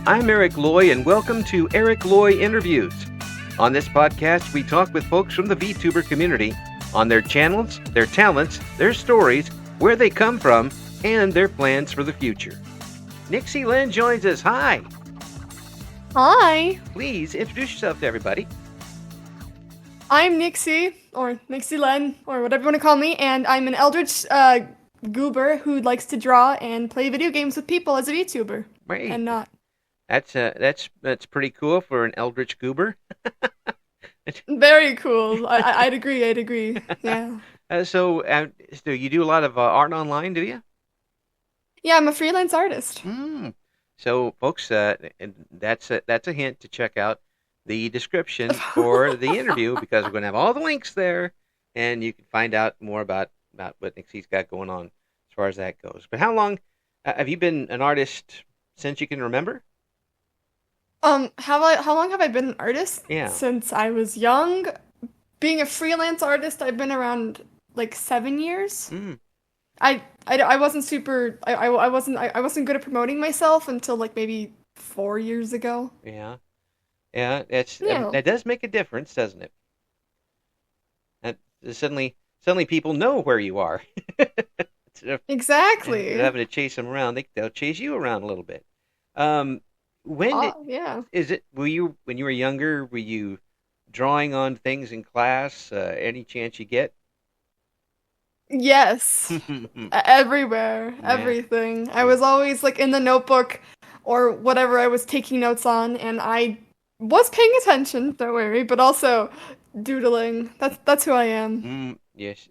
I'm Eric Loy, and welcome to Eric Loy Interviews. On this podcast, we talk with folks from the VTuber community on their channels, their talents, their stories, where they come from, and their plans for the future. Nixi Len joins us. Hi. Hi. Please introduce yourself to everybody. I'm Nixi, or Nixi Len, or whatever you want to call me, and I'm an eldritch goober who likes to draw and play video games with people as a VTuber. Great. And not. That's pretty cool for an eldritch goober. Very cool. I'd agree. Yeah. So you do a lot of art online, do you? Yeah, I'm a freelance artist. So, folks, that's a hint to check out the description for the interview, because we're going to have all the links there, and you can find out more about what Nixi's got going on as far as that goes. But how long have you been an artist since you can remember? How long have I been an artist? Yeah. Since I was young. Being a freelance artist, I've been around like 7 years. I wasn't I wasn't good at promoting myself until like maybe 4 years ago. Yeah. That does make a difference, doesn't it? And suddenly people know where you are. Exactly. Instead of having to chase them around, they'll chase you around a little bit. When you were younger, were you drawing on things in class? Any chance you get? Yes. Everywhere. Yeah. Everything. I was always like in the notebook or whatever I was taking notes on, and I was paying attention, don't worry, but also doodling. That's who I am. Yes.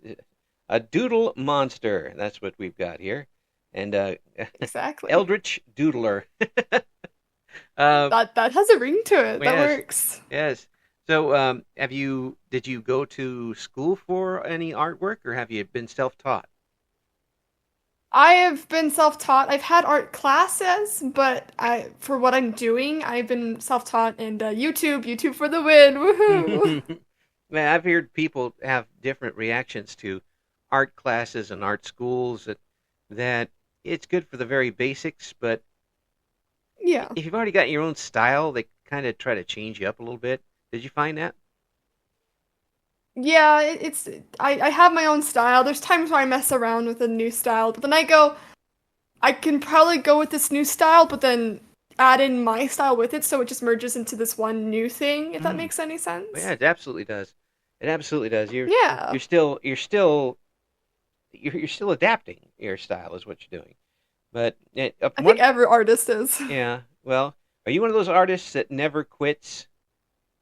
A doodle monster. That's what we've got here. And Exactly. Eldritch Doodler. That has a ring to it. That Yes. works. Yes. So, did you go to school for any artwork, or have you been self-taught? I have been self-taught. I've had art classes, but for what I'm doing, I've been self-taught, and YouTube for the win. Woohoo! Man, I've heard people have different reactions to art classes and art schools, that it's good for the very basics, but Yeah. if you've already got your own style, they kind of try to change you up a little bit. Did you find that? Yeah, I have my own style. There's times where I mess around with a new style, but then I can probably go with this new style, but then add in my style with it, so it just merges into this one new thing, if that makes any sense. Yeah, it absolutely does. It absolutely does. Yeah. You're still adapting your style is what you're doing. But I think every artist is. yeah. Well, are you one of those artists that never quits?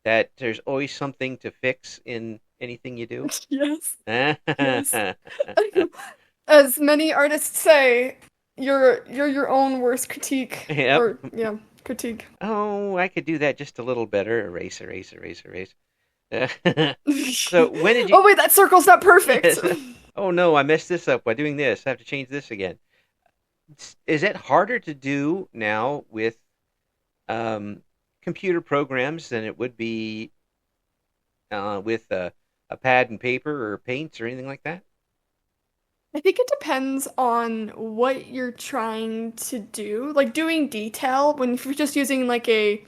That there's always something to fix in anything you do? Yes. Yes. As many artists say, you're your own worst critique. Yep. Or, critique. Oh, I could do that just a little better. Erase. So when did you... Oh wait, that circle's not perfect. Yes. Oh no, I messed this up by doing this. I have to change this again. Is it harder to do now with computer programs than it would be with a pad and paper or paints or anything like that? I think it depends on what you're trying to do. Like doing detail, when you're just using like a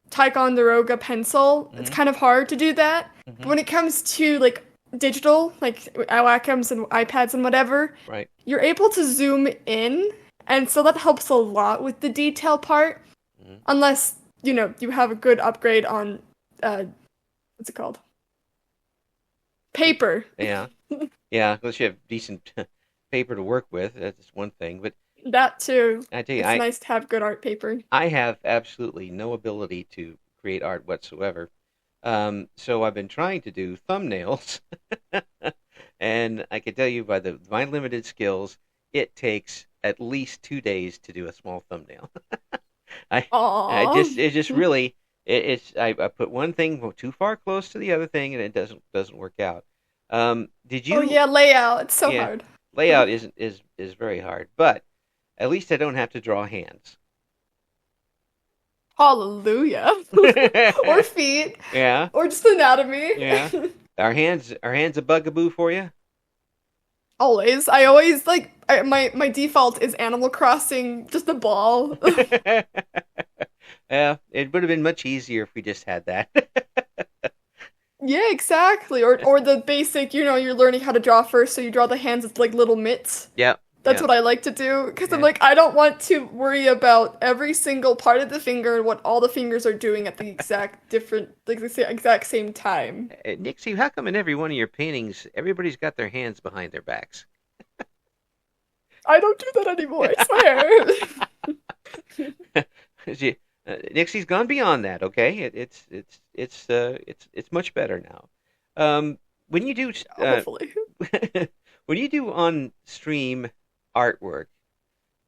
Ticonderoga pencil, it's kind of hard to do that. But when it comes to like digital, like Wacom's and iPads and whatever, Right. You're able to zoom in, and so that helps a lot with the detail part. Unless, you have a good upgrade on, what's it called? Paper. Yeah. Yeah, unless you have decent paper to work with, that's one thing. But That too. I tell you, It's nice to have good art paper. I have absolutely no ability to create art whatsoever. So I've been trying to do thumbnails, and I can tell you by my limited skills, it takes at least 2 days to do a small thumbnail. I put one thing too far close to the other thing, and it doesn't work out. Did you? Oh yeah, layout. It's so hard. Layout is very hard, but at least I don't have to draw hands. Hallelujah. Or feet. Yeah. Or just anatomy. Yeah. Are hands a bugaboo for you? Always. I always like my default is Animal Crossing, just a ball. Yeah, it would have been much easier if we just had that. Yeah, exactly. Or the basic, you're learning how to draw first, so you draw the hands with like little mitts. Yeah, That's yeah, what I like to do because I'm yeah. like, I don't want to worry about every single part of the finger and what all the fingers are doing at the exact different, like the exact same time. Nixie, how come in every one of your paintings, everybody's got their hands behind their backs? I don't do that anymore, I swear. She, Nixie's gone beyond that. Okay, it's much better now. When you do Hopefully. when you do on stream artwork,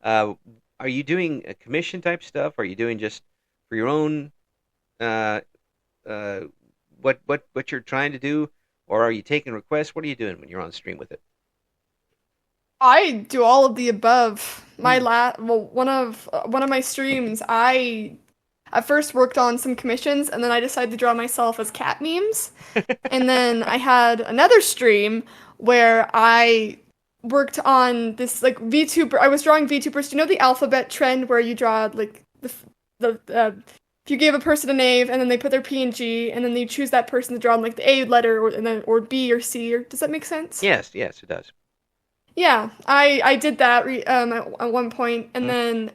uh, are you doing a commission type stuff? Are you doing just for your own uh, uh, what you're trying to do, or are you taking requests? What are you doing when you're on stream with it? I do all of the above. Hmm. One of my streams, I at first worked on some commissions and then I decided to draw myself as cat memes. And then I had another stream where I worked on this like VTuber. I was drawing VTubers. Do you know the alphabet trend where you draw like if you give a person a name and then they put their PNG and then you choose that person to draw like the A letter or B or C or does that make sense? Yes, yes, it does. Yeah, I did that at one point, and Hmm. then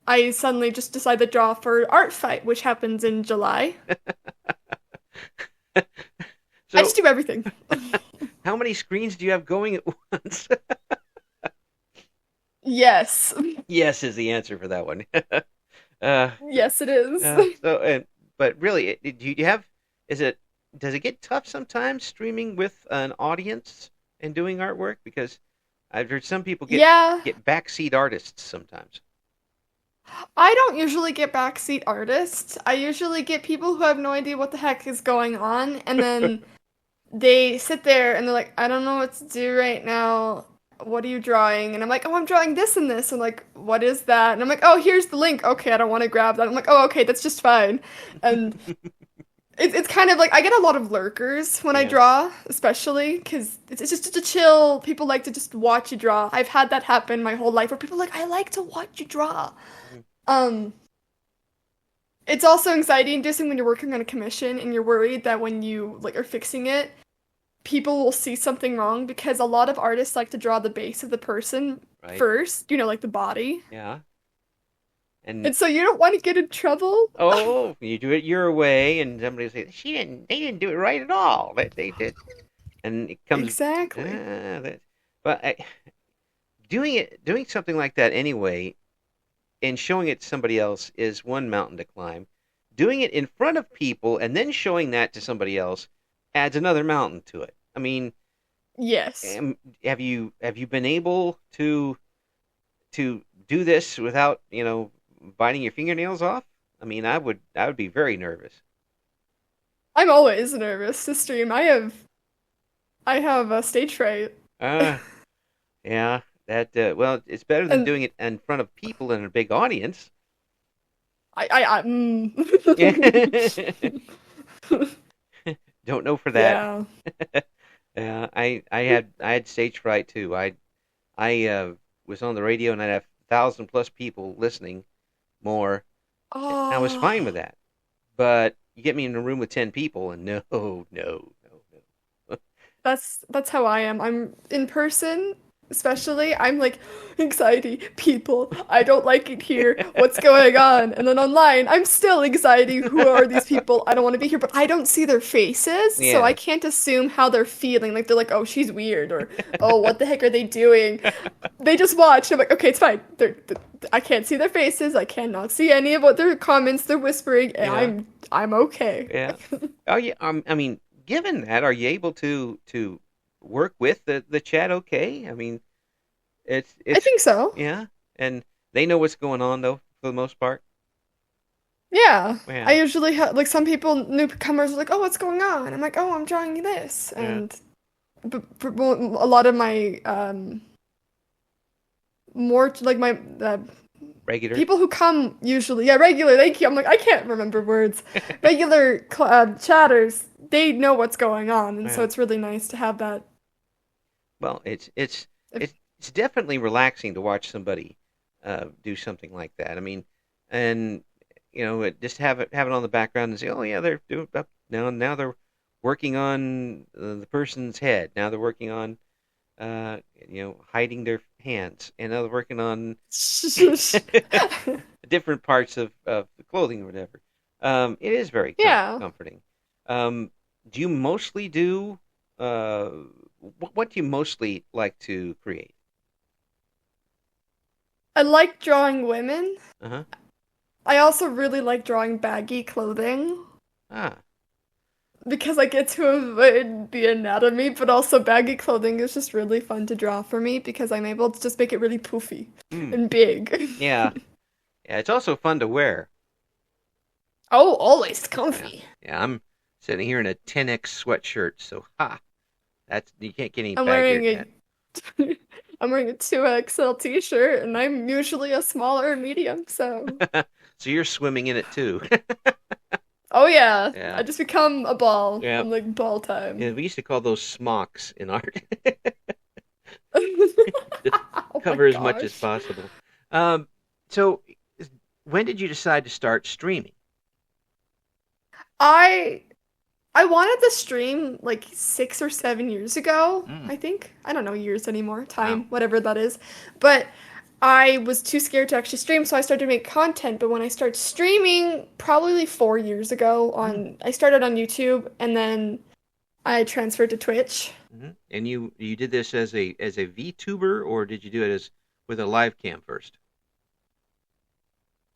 I suddenly just decided to draw for Art Fight, which happens in July. I So, just do everything. how many screens do you have going at once? Yes, Yes, is the answer for that one. uh, yes, it is. so, but really, do you have? Is it? Does it get tough sometimes streaming with an audience and doing artwork? Because I've heard some people Yeah, get backseat artists sometimes. I don't usually get backseat artists. I usually get people who have no idea what the heck is going on, and then they sit there and they're like, I don't know what to do right now. What are you drawing? And I'm like, oh, I'm drawing this and this. And like, what is that? And I'm like, oh, here's the link. Okay, I don't want to grab that. I'm like, oh, okay, that's just fine. And it's kind of like I get a lot of lurkers when I Yeah. draw, especially because it's just to chill. People like to just watch you draw. I've had that happen my whole life where people are like, I like to watch you draw. Mhm. Um, it's also anxiety inducing when you're working on a commission and you're worried that when you like are fixing it, people will see something wrong because a lot of artists like to draw the base of the person Right. first, like the body. Yeah. And And so you don't want to get in trouble. oh, you do it your way, and somebody will say she didn't. They didn't do it right at all. They did, and it comes. Exactly. That, but doing something like that anyway, and showing it to somebody else is one mountain to climb. Doing it in front of people and then showing that to somebody else adds another mountain to it. I mean, Yes. have you been able to do this without biting your fingernails off? I mean, I would be very nervous. I'm always nervous to stream. I have a stage fright. Uh, yeah, that well, it's better than And doing it in front of people in a big audience. Don't know for that. Yeah. Yeah, I had stage fright too. I was on the radio and I'd have 1,000 plus people listening more. I was fine with Oh, that. But you get me in a room with 10 people and no, no, no, no. that's how I am. I'm in person, especially. I'm like anxiety, people. I don't like it here. What's going on? And then online, I'm still anxiety. Who are these people? I don't want to be here, but I don't see their faces, so I Yeah. can't assume how they're feeling. Like they're like, "Oh, she's weird," or "Oh, what the heck are they doing?" They just watch. I'm like, "Okay, it's fine." I can't see their faces. I cannot see any of what their comments they're whispering, and Yeah. I'm okay. Yeah. Oh yeah. I mean, given that, are you able to work with the chat? Okay. I mean, it's I it's think so. yeah, and they know what's going on though for the most part. Yeah, I Yeah. usually have like some people, newcomers, are like, "Oh, what's going on?" I'm like, "Oh, I'm drawing this," Yeah. and well, a lot of my more like my Regulars. people who come usually, yeah, regular. Thank you. I'm like, I can't remember words. Regular chatters, they know what's going on, and so Yeah. it's really nice to have that. Well, it's definitely relaxing to watch somebody do something like that. I mean, and just have it on the background and say, oh yeah, they're doing up now they're working on the person's head. Now they're working on hiding their hands, and now they're working on different parts of the clothing or whatever. It is very Yeah. comforting. Do you mostly do uh, what do you mostly like to create? I like drawing women. Uh-huh. I also really like drawing baggy clothing Ah. because I get to avoid the anatomy, but also baggy clothing is just really fun to draw for me because I'm able to just make it really poofy Hmm. and big. Yeah. Yeah. It's also fun to wear. Oh, always Yeah. comfy. Yeah. I'm sitting here in a 10X sweatshirt, so that's you can't get any I'm baggier wearing than a I'm wearing a 2XL t-shirt and I'm usually a smaller medium, so that. So you're swimming in it too. oh yeah, Yeah. I just become a ball. Yeah. I'm like ball Yeah. time. We used to call those smocks in art. Just Oh my cover as much as gosh. possible. Um, so when did you decide to start streaming? I I wanted to stream like 6 or 7 years ago, Mm, I think. I don't know years anymore, wow. time, whatever that is. But I was too scared to actually stream, so I started to make content. But when I started streaming, probably 4 years ago, Mm, I started on YouTube and then I transferred to Twitch. And you did this as a VTuber, or did you do it as with a live cam first?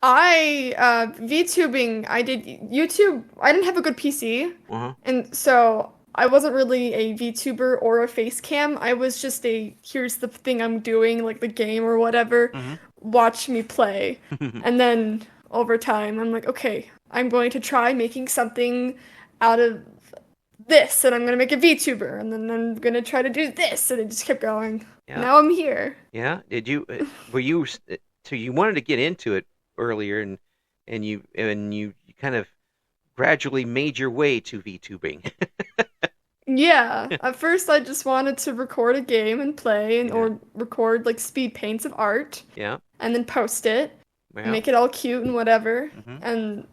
VTubing, I did YouTube. I didn't have a good PC, Uh-huh. and so I wasn't really a VTuber or a face cam. I was just a here's the thing I'm doing, like the game or whatever. Mm-hmm. Watch me play. And then over time, I'm like, okay, I'm going to try making something out of this, and I'm gonna make a VTuber, and then I'm gonna try to do this, and it just kept going. Yeah. Now I'm here. Yeah. Did you were you so you wanted to get into it earlier, and you kind of gradually made your way to VTubing. Yeah, at first I just wanted to record a game and play and Yeah. or record like speed paints of art Yeah. and then post it and Well. make it all cute and whatever. Hmm. And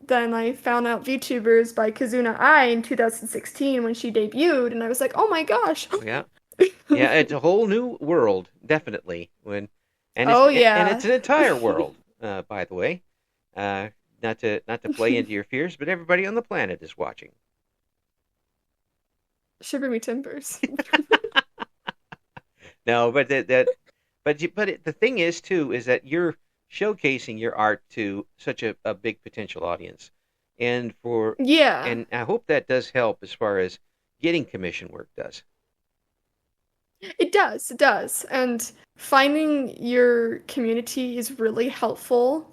then I found out VTubers by Kazuna Ai in 2016 when she debuted and I was like, "Oh my gosh." Yeah. Yeah. It's a whole new world, definitely. Oh And yeah. it's an entire world, by the way. Uh, not to play into your fears, but everybody on the planet is watching. Shiver me timbers. No, but the thing is too is that you're showcasing your art to such a big potential audience, and Yeah. and I hope that does help as far as getting commission work does. It does. It does. And finding your community is really helpful.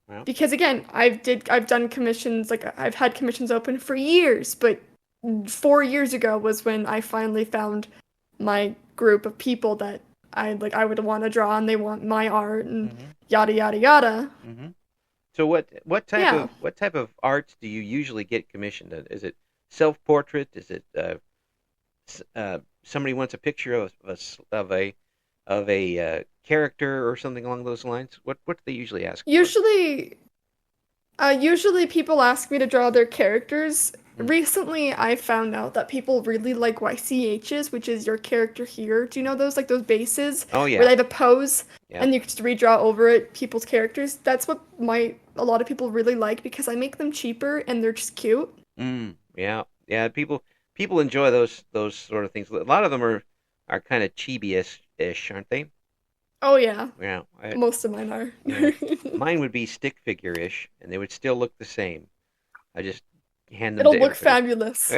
Well. Because again, I've done commissions like I've had commissions open for years, but 4 years ago was when I finally found my group of people that I would want to draw and they want my art and Hmm. yada yada yada. Hmm. So what type Yeah. of art do you usually get commissioned? Is it self portrait? Is it somebody wants a picture of a character or something along those lines? What do they usually ask for? Usually usually people ask me to draw their characters. Mm. Recently, I found out that people really like YCHs, which is your character here. Do you know those like those bases Oh where yeah, they have a pose yeah. and you can just redraw over it people's characters? That's what my a lot of people really like because I make them cheaper and they're just cute. Yeah, yeah. People enjoy those sort of things. A lot of them are kind of chibi-ish, aren't they? Oh yeah, Yeah, most of mine are. yeah. Mine would be stick figure-ish, and they would still look the same. I just hand them It'll to look everybody. fabulous.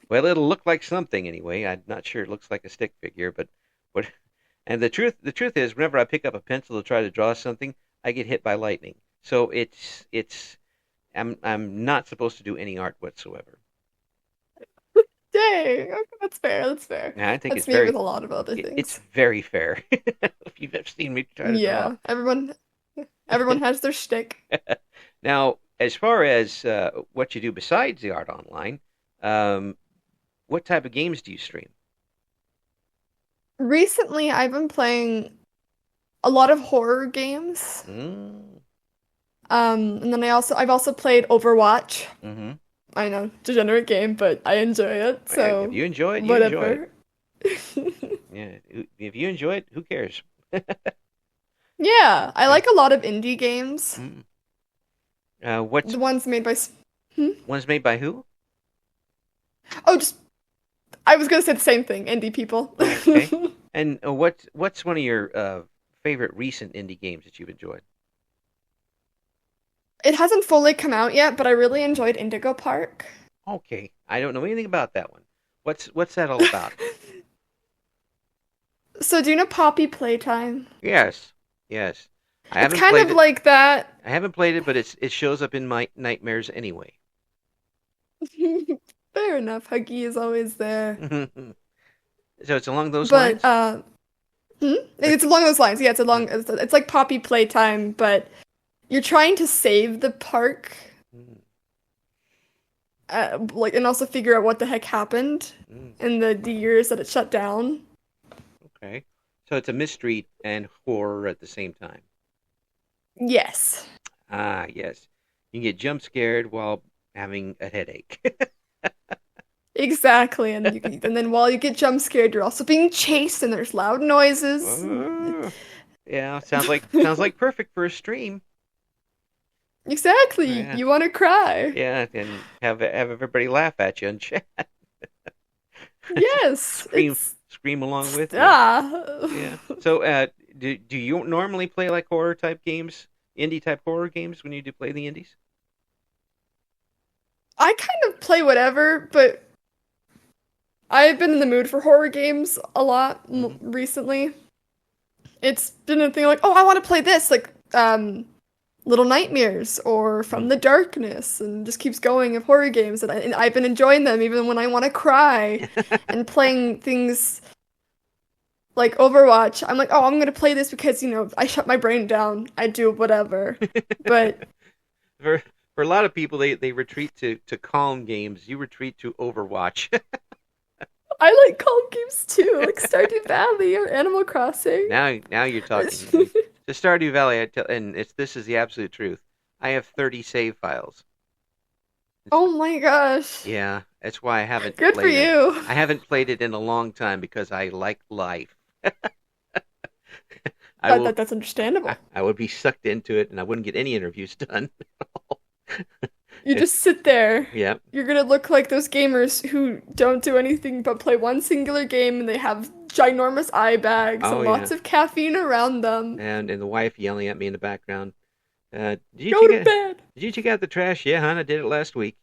Well, it'll look like something anyway. I'm not sure it looks like a stick figure, but what? And the truth is, whenever I pick up a pencil to try to draw something, I get hit by lightning. So I'm not supposed to do any art whatsoever. Dang, okay, that's fair. That's fair. And I think That's it's me very with a lot of other it's things. very fair. If you've ever seen me try to draw. Yeah, everyone has their shtick. Now, as far as what you do besides the art online, um, what type of games do you stream? Recently, I've been playing a lot of horror games. Mm, And then I've also played Overwatch. mm-hmm. I know, degenerate game, but I enjoy it, If so you enjoy it, you enjoy it. whatever. Yeah, if you enjoy it, who cares? Yeah, I Yeah. like a lot of indie games. Mm. What's The ones made by Hmm? one's made by who? Oh, just I was gonna say the same thing, indie people. Oh, okay. And what's one of your favorite recent indie games that you've enjoyed? It hasn't fully come out yet, but I really enjoyed Indigo Park. Okay, I don't know anything about that one. What's that all about? So do you know Poppy Playtime? Yes, yes. I It's haven't kind played of it. like that. I haven't played it, but it shows up in my nightmares anyway. Fair enough, Huggy is always there. So it's along those But lines. It's along those lines. Yeah, Uh, it's like Poppy Playtime, but you're trying to save the park, mm, like, and also figure out what the heck happened mm, in the years that it shut down. okay. So it's a mystery and horror at the same time. Yes, Ah, yes. You can get jump scared while having a headache. exactly. And then while you get jump scared, you're also being chased, and there's loud noises. Oh, yeah, sounds like perfect for a stream. Exactly. Yeah, You want to cry. yeah, and have everybody laugh at you and chat, Yes, scream it's scream along with you. ah. Yeah. So, do you normally play like horror type games, indie type horror games when you do play the indies? I kind of play whatever, but I've been in the mood for horror games a lot Hmm. recently. It's been a thing like, oh, I want to play this, like Little Nightmares or Hmm. From the Darkness, and just keeps going of horror games, and I've been enjoying them even when I want to cry, and playing things like Overwatch. I'm like, oh, I'm gonna play this because I shut my brain down. I do whatever, but for for a lot of people, they retreat to calm games. You retreat to Overwatch. I like calm games too, like Stardew Valley or Animal Crossing. Now you're talking. And to Stardew Valley, and this is the absolute truth. I have 30 save files. Oh my gosh. Yeah, that's why I haven't Good for played it. you. I haven't played it in a long time because I like life. I will. That's understandable. I would be sucked into it, and I wouldn't get any interviews done. You It, just sit there. yeah. You're gonna look like those gamers who don't do anything but play one singular game and they have ginormous eye bags Oh and yeah. lots of caffeine around them. And the wife yelling at me in the background. Did you Go check to out? bed. Did you check out the trash? Yeah, hon. I did it last week.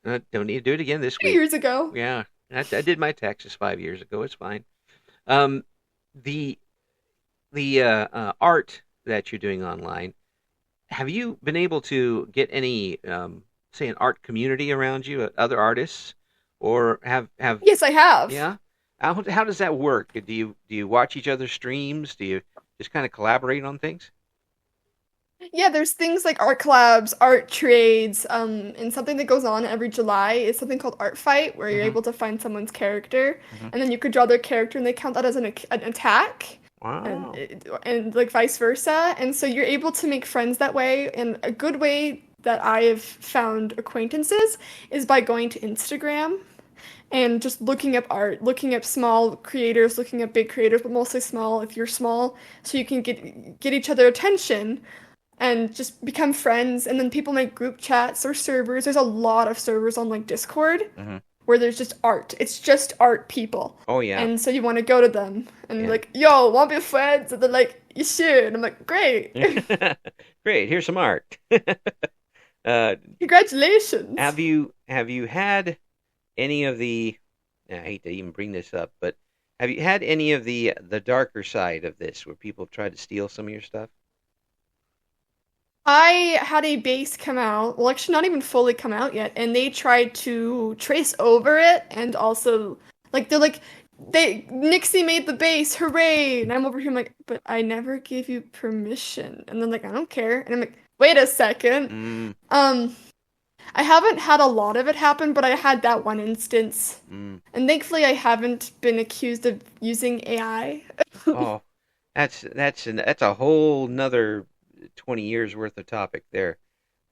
Don't need to do it again this 2 week. years ago. Yeah, I did my taxes 5 years ago. It's fine. Um, the art that you're doing online. Have you been able to get any, say, an art community around you, other artists, or have Yes, I have. yeah? How does that work? Do you watch each other's streams? Do you just kind of collaborate on things? Yeah, there's things like art collabs, art trades, and something that goes on every July is something called Art Fight, where you're Hmm. able to find someone's character, Hmm. and then you could draw their character, and they count that as an attack, Wow. and like vice versa. And so you're able to make friends that way. And a good way that I have found acquaintances is by going to Instagram and just looking up art, looking up small creators, looking up big creators, but mostly small if you're small, so you can get each other attention and just become friends. And then people make group chats or servers. There's a lot of servers on like Discord Hmm. where there's just art. It's just art people. Oh yeah. And so you want to go to them and Yeah. like, yo, want to be friends? And they're like, you should. And I'm like, great. Great. Here's some art. uh, Congratulations. have you had any of the? I hate to even bring this up, but have you had any of the darker side of this, where people try to steal some of your stuff? I had a base come out, well, actually, not even fully come out yet, and they tried to trace over it, and also, like, they're like, Nixie made the base, hooray! And I'm over here, I'm like, but I never gave you permission. And then, like, I don't care. And I'm like, wait a second. Mm, Um, I haven't had a lot of it happen, but I had that one instance. Mm. And thankfully I haven't been accused of using AI. Oh, that's a whole nother 20 years worth of topic there.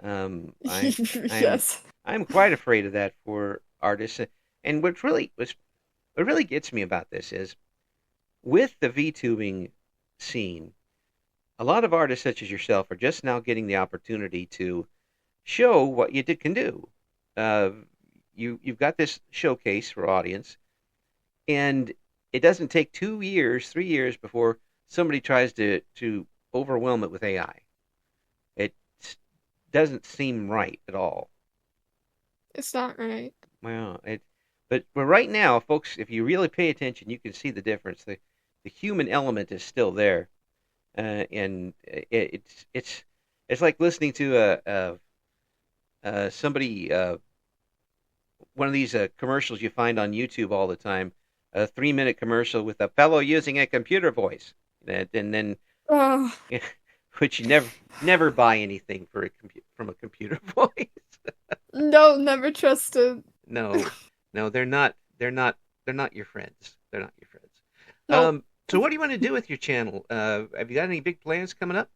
Um, I I'm Yes. I'm quite afraid of that for artists. And what really gets me about this is with the VTubing scene, a lot of artists such as yourself are just now getting the opportunity to show what can do. Uh, you've got this showcase for audience, and it doesn't take 2 years, 3 years before somebody tries to overwhelm it with AI. It doesn't seem right at all. It's not right. Well, but right now, folks, if you really pay attention, you can see the difference. The human element is still there, and it's like listening to somebody one of these commercials you find on YouTube all the time, a 3 minute commercial with a fellow using a computer voice, and then Oh, which you never buy anything from a computer voice. no, never trusted. No, no, they're not your friends. They're not your friends. Nope. So what do you want to do with your channel? Have you got any big plans coming up?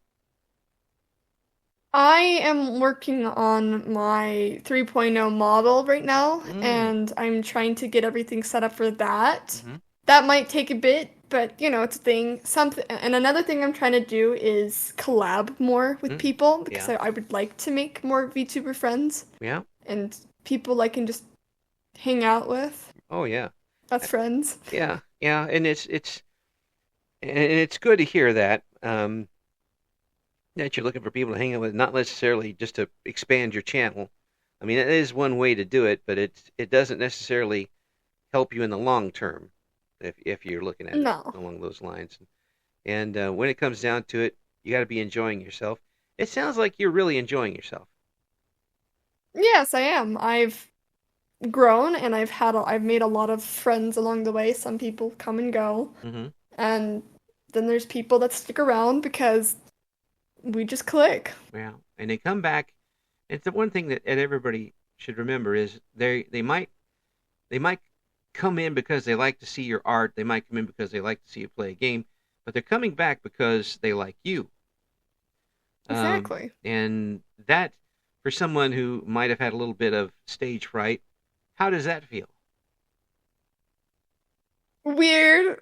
I am working on my 3.0 model right now, Mm. and I'm trying to get everything set up for that. Mm-hmm. That might take a bit, but it's a thing. Something, and another thing I'm trying to do is collab more with Mm. people because Yeah. I would like to make more VTuber friends Yeah. and people I can just hang out with Oh yeah. as friends. Yeah. Yeah. And it's good to hear that you're looking for people to hang out with, not necessarily just to expand your channel. I mean, it is one way to do it, but it doesn't necessarily help you in the long term if you're looking at it No. along those lines. And when it comes down to it, you got to be enjoying yourself. It sounds like you're really enjoying yourself. Yes, I am. I've grown and I've made a lot of friends along the way. Some people come and go, Mm-hmm. and then there's people that stick around because we just click. Yeah, and they come back. It's the one thing that everybody should remember is they might come in because they like to see your art. They might come in because they like to see you play a game, but they're coming back because they like you. Exactly. And that, for someone who might have had a little bit of stage fright, how does that feel? Weird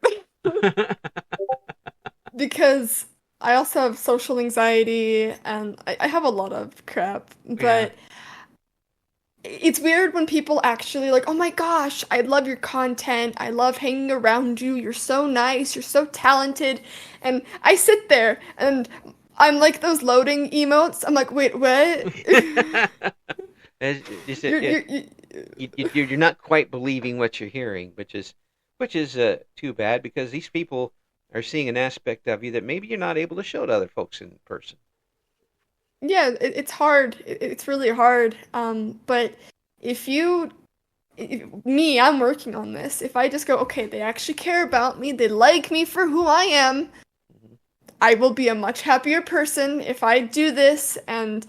because I also have social anxiety and I have a lot of crap, Yeah. but it's weird when people actually like, oh my gosh, I love your content. I love hanging around you. You're so nice. You're so talented. And I sit there and I'm like those loading emotes. I'm like, wait, what? It's just, You're, you're, you you're not quite believing what you're hearing, which is too bad because these people are seeing an aspect of you that maybe you're not able to show to other folks in person. yeah, it's hard. It's really hard. But if you, me, I'm working on this. If I just go, okay, they actually care about me. They like me for who I am. Mhm. I will be a much happier person if I do this and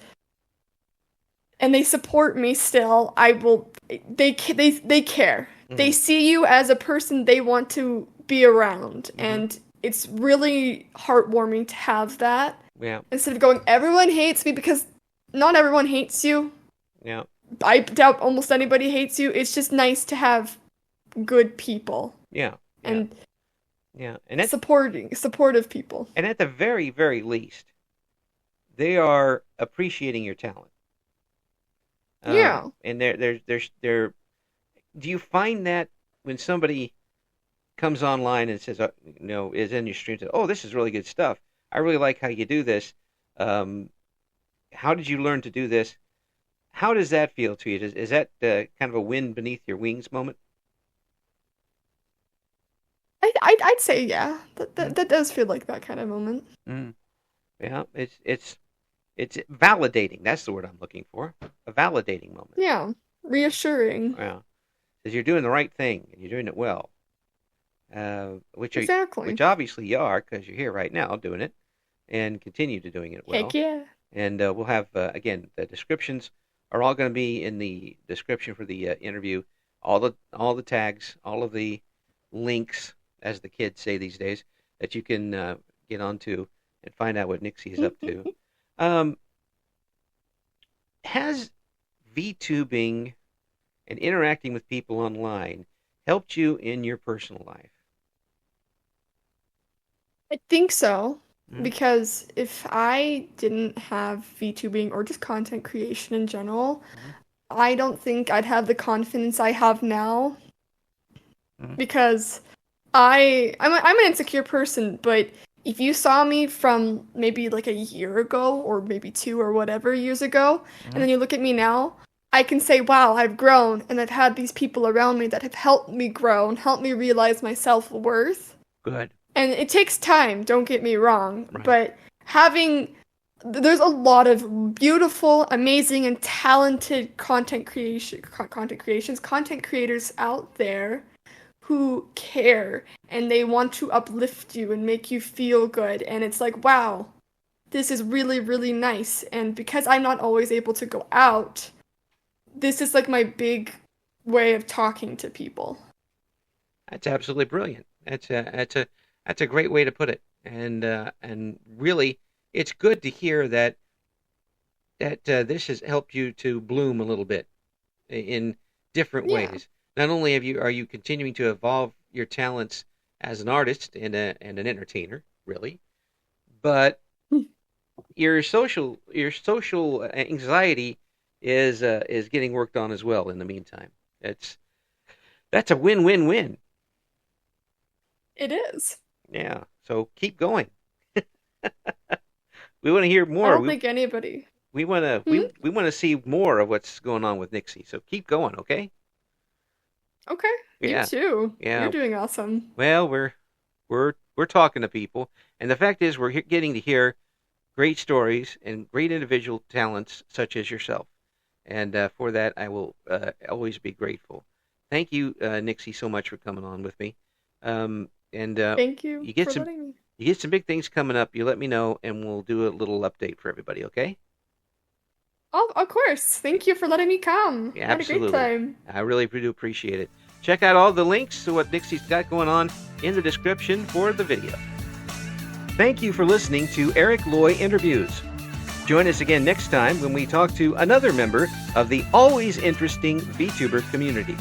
they support me still. I will they care. They Mhm. see you as a person they want to be around Mhm. and it's really heartwarming to have that Yeah. instead of going everyone hates me because not everyone hates you. Yeah. I doubt almost anybody hates you. It's just nice to have good people Yeah. Yeah. and Yeah. supportive people. And at the very very least, they are appreciating your talent. Yeah. And they're. Do you find that when somebody comes online and says, is in your stream, says, "Oh, this is really good stuff. I really like how you do this. Um, how did you learn to do this?" How does that feel to you? Is that kind of a wind beneath your wings moment? I'd say yeah. That, Mm. that that does feel like that kind of moment. Mm. Yeah, it's validating. That's the word I'm looking for. A validating moment. Yeah. Reassuring. Yeah, because you're doing the right thing and you're doing it well. Exactly. Which obviously you are because you're here right now doing it and continue to doing it Heck well. yeah. And we'll have again the descriptions are all going to be in the description for the interview. All the tags, all of the links, as the kids say these days, that you can get onto and find out what Nixi is up to. Um, has VTubing and interacting with people online helped you in your personal life? I think so. Mm-hmm. Because if I didn't have VTubing or just content creation in general, Mm-hmm. I don't think I'd have the confidence I have now. Mm-hmm. Because I'm an insecure person, but if you saw me from maybe like a year ago or maybe 2 or whatever years ago, Mm-hmm. and then you look at me now, I can say, wow, I've grown and I've had these people around me that have helped me grow and helped me realize my self-worth. Good. And it takes time, don't get me wrong, Right. but there's a lot of beautiful, amazing, and talented content creators out there who care and they want to uplift you and make you feel good. And it's like, wow, this is really, really nice. And because I'm not always able to go out, this is like my big way of talking to people. That's absolutely brilliant. That's a great way to put it. And really, it's good to hear that this has helped you to bloom a little bit in different Yeah. ways. Not only are you continuing to evolve your talents as an artist and an entertainer, really, but your social anxiety is getting worked on as well. In the meantime, that's a win-win-win. It is. Yeah. So keep going. We want to hear I more. don't think anybody. We want to Hmm? we want to see more of what's going on with Nixi. So keep going, okay? Okay, you Yeah. too. Yeah. You're doing awesome. Well, we're talking to people, and the fact is, we're getting to hear great stories and great individual talents such as yourself, and for that, I will always be grateful. Thank you, Nixi, so much for coming on with me. And Thank you you get for some letting me. you get some big things coming up. You let me know, and we'll do a little update for everybody. Okay? Oh, of course. Thank you for letting me come. Yeah, I had a great absolutely. time. I really do appreciate it. Check out all the links to what Nixi's got going on in the description for the video. Thank you for listening to Eric Loy Interviews. Join us again next time when we talk to another member of the always interesting VTuber community.